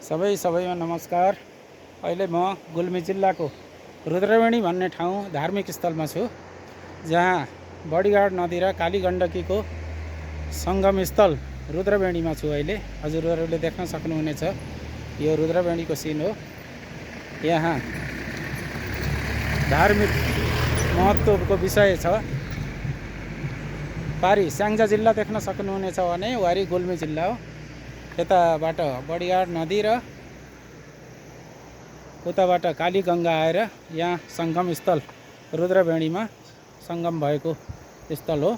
सबैमा नमस्कार। अहिले म गुल्मी जिल्लाको रुद्रवेणी भन्ने ठाउँ धार्मिक स्थलमा छु, जहाँ बडीघाट नदी र काली गण्डकीको सङ्गम स्थल रुद्रवेणीमा छु। अहिले हजुरहरूले देख्न सक्नुहुनेछ, यो रुद्रवेणीको सिन हो। यहाँ धार्मिक महत्त्वको विषय छ। पारी स्याङ्जा जिल्ला देख्न सक्नुहुनेछ भने वारी गुल्मी जिल्ला हो। यताबाट बडीघाट नदी र उताबाट काली गङ्गा आएर यहाँ सङ्गम स्थल रुद्रवेणीमा सङ्गम भएको स्थल हो।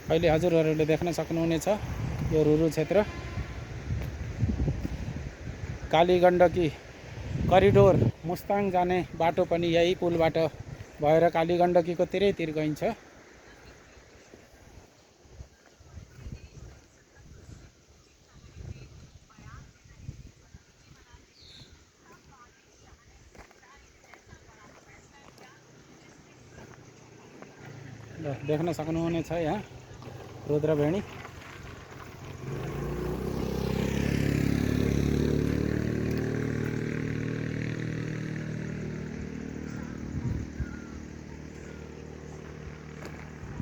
अहिले हजुरहरूले देख्न सक्नुहुनेछ यो रुरु क्षेत्र। काली गण्डकी करिडोर मुस्ताङ जाने बाटो पनि यही पुलबाट भएर काली गण्डकीको तिरैतिर गइन्छ। देख्न सक्नुहुनेछ यहाँ रुद्रवेणी।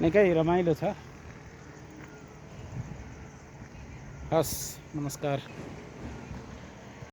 निकै रमाइलो छ। हस्, नमस्कार।